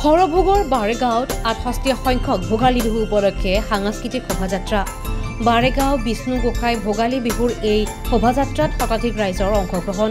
হৰভোগৰ বাৰেগাঁৱত 68 সংখ্যক ভোগালী বিহু উপলক্ষে সাংস্কৃতিক শোভাযাত্ৰা। বাৰেগাঁও বিষ্ণু গোসাঁই ভোগালী বিহুৰ এই শোভাযাত্ৰাত শতাধিক ৰাইজৰ অংশগ্ৰহণ।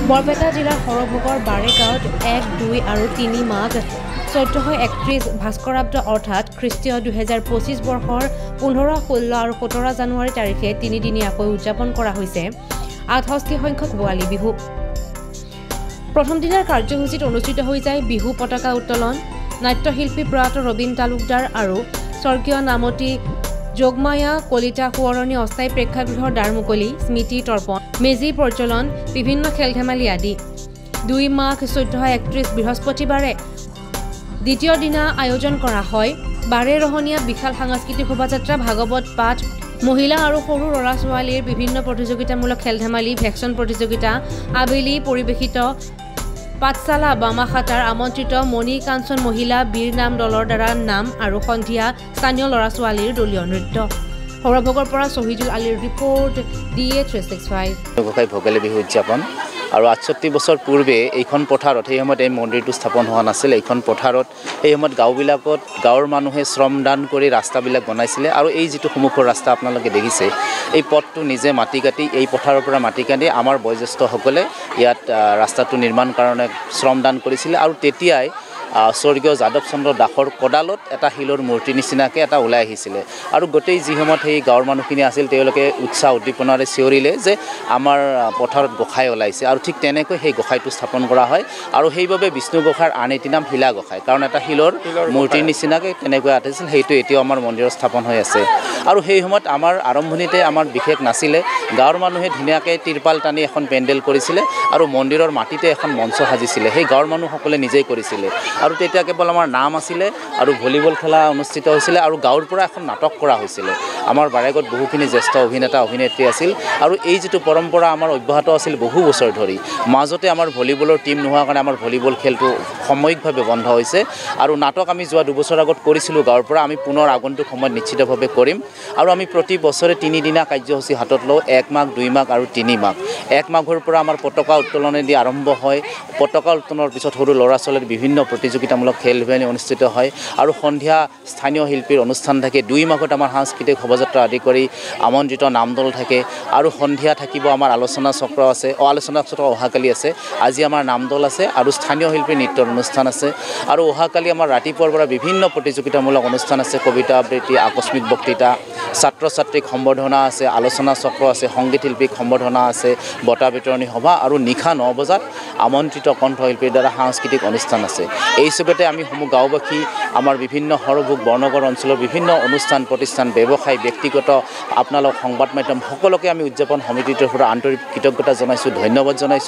বৰপেটা জিলাৰ হৰভোগৰ বাৰেগাঁৱত 1, 2 আৰু 3 মাঘ 1431 ভাস্কৰাব্দ অৰ্থাৎ খ্ৰীষ্টীয় 2025 বৰ্ষৰ 15, 16 আৰু 17 জানুৱাৰী তাৰিখে তিনিদিনীয়াকৈ উদযাপন কৰা হৈছে 68 সংখ্যক ভোগালী বিহু। প্ৰথম দিনাৰ কাৰ্যসূচীত অনুষ্ঠিত হৈ যায় বিহু পতাকা উত্তোলন, নাট্যশিল্পী প্ৰয়াত ৰবীন তালুকদাৰ আৰু স্বৰ্গীয় নামতী যোগমায়া কলিতা সোঁৱৰণী অস্থায়ী প্ৰেক্ষাগৃহৰ দ্বাৰ মুকলি, স্মৃতি তৰ্পণ, মেজি প্ৰজ্বলন, বিভিন্ন খেল ধেমালি আদি। 2 মাঘ 1431 বৃহস্পতিবাৰে দ্বিতীয় দিনা আয়োজন কৰা হয় বাৰেৰহণীয়া বিশাল সাংস্কৃতিক শোভাযাত্ৰা, ভাগৱত পাঠ, মহিলা আৰু সৰু ল'ৰা ছোৱালীৰ বিভিন্ন প্ৰতিযোগিতামূলক খেল ধেমালি, ভেকচন প্ৰতিযোগিতা, আবেলি পৰিৱেশিত পাঠশালা বামাখাটাৰ আমন্ত্ৰিত মণি কাঞ্চন মহিলা বীৰ নাম দলৰ দ্বাৰা নাম আৰু সন্ধিয়া স্থানীয় ল'ৰা ছোৱালীৰ দলীয় নৃত্য। হৰভোগৰ পৰা শহীদুল আলীৰ ৰিপৰ্ট, DA 365। গোসাঁই ভোগালী বিহু উদযাপন আৰু 68 বছৰ পূৰ্বে এইখন পথাৰত সেই সময়ত এই মন্দিৰটো স্থাপন হোৱা নাছিল। এইখন পথাৰত সেই সময়ত গাঁওবিলাকত গাঁৱৰ মানুহে শ্ৰমদান কৰি ৰাস্তাবিলাক বনাইছিলে আৰু এই যিটো সন্মুখৰ ৰাস্তা আপোনালোকে দেখিছে, এই পথটো নিজে মাটি কাটি এই পথাৰৰ পৰা মাটি কাটি আমাৰ বয়োজ্যেষ্ঠসকলে ইয়াত ৰাস্তাটো নিৰ্মাণ কাৰণে শ্ৰমদান কৰিছিলে আৰু তেতিয়াই স্বৰ্গীয় যাদৱ চন্দ্ৰ দাসৰ কদালত এটা শিলৰ মূৰ্তি নিচিনাকৈ এটা ওলাই আহিছিলে আৰু গোটেই যি সময়ত সেই গাঁৱৰ মানুহখিনি আছিল তেওঁলোকে উৎসাহ উদ্দীপনাৰে চিঞৰিলে যে আমাৰ পথাৰত গোসাঁই ওলাইছে আৰু ঠিক তেনেকৈ সেই গোসাঁইটো স্থাপন কৰা হয় আৰু সেইবাবে বিষ্ণু গোসাঁইৰ আন এটি নাম শিলা গোসাঁই, কাৰণ এটা শিলৰ মূৰ্তিৰ নিচিনাকৈ তেনেকৈ আঁতিছিল। সেইটো এতিয়াও আমাৰ মন্দিৰত স্থাপন হৈ আছে আৰু সেই সময়ত আমাৰ আৰম্ভণিতে আমাৰ বিশেষ নাছিলে, গাঁৱৰ মানুহে ধুনীয়াকৈ তিৰপাল টানি এখন পেণ্ডেল কৰিছিলে আৰু মন্দিৰৰ মাটিতে এখন মঞ্চ সাজিছিলে, সেই গাঁৱৰ মানুহসকলে নিজেই কৰিছিলে আৰু তেতিয়া কেৱল আমাৰ নাম আছিলে আৰু ভলীবল খেলা অনুষ্ঠিত হৈছিলে আৰু গাঁৱৰ পৰা এখন নাটক কৰা হৈছিলে। আমাৰ বাৰেগাঁৱত বহুখিনি জ্যেষ্ঠ অভিনেতা অভিনেত্ৰী আছিল আৰু এই যিটো পৰম্পৰা আমাৰ অব্যাহত আছিল বহু বছৰ ধৰি। মাজতে আমাৰ ভলীবলৰ টীম নোহোৱাৰ কাৰণে আমাৰ ভলীবল খেলটো সাময়িকভাৱে বন্ধ হৈছে আৰু নাটক আমি যোৱা 2 বছৰ আগত কৰিছিলোঁ গাঁৱৰ পৰা, আমি পুনৰ আগন্তুক সময়ত নিশ্চিতভাৱে কৰিম আৰু আমি প্ৰতি বছৰে 3 দিনা কাৰ্যসূচী হাতত লওঁ, 1 মাঘ, 2 মাঘ আৰু 3 মাঘ। 1 মাঘৰ পৰা আমাৰ পতাকা উত্তোলনেদি আৰম্ভ হয়। পতাকা উত্তোলনৰ পিছত সৰু ল'ৰা ছোৱালীৰ বিভিন্ন প্ৰতিযোগিতামূলক খেল ধেমালি অনুষ্ঠিত হয় আৰু সন্ধিয়া স্থানীয় শিল্পীৰ অনুষ্ঠান থাকে। 2 মাঘত আমাৰ সাংস্কৃতিক শোভাযাত্ৰা আদি কৰি আমন্ত্ৰিত নামদল থাকে আৰু সন্ধিয়া থাকিব আমাৰ আলোচনা চক্ৰ আছে, আলোচনা চক্ৰ অহাকালি আছে, আজি আমাৰ নামদল আছে আৰু স্থানীয় শিল্পীৰ নৃত্যৰ অনুষ্ঠান আছে আৰু অহাকালি আমাৰ ৰাতিপুৱাৰ পৰা বিভিন্ন প্ৰতিযোগিতামূলক অনুষ্ঠান আছে, কবিতা আবৃত্তি, আকস্মিক বক্তৃতা, ছাত্ৰ ছাত্ৰীক সম্বৰ্ধনা আছে, আলোচনা চক্ৰ আছে, সংগীত শিল্পীক সম্বৰ্ধনা আছে, বঁটা বিতৰণী সভা আৰু নিশা 9 বজাত আমন্ত্ৰিত কণ্ঠশিল্পীৰ দ্বাৰা সাংস্কৃতিক অনুষ্ঠান আছে। এই চুকতে আমি সমূহ গাঁওবাসী আমাৰ বিভিন্ন হৰভোগ বৰ্ণগড় অঞ্চলৰ বিভিন্ন অনুষ্ঠান প্ৰতিষ্ঠান, ব্যৱসায়, ব্যক্তিগত আপোনালোক সংবাদ মাধ্যম সকলোকে আমি উদযাপন সমিতিটোৰ পৰা আন্তৰিক কৃতজ্ঞতা জনাইছোঁ, ধন্যবাদ জনাইছোঁ।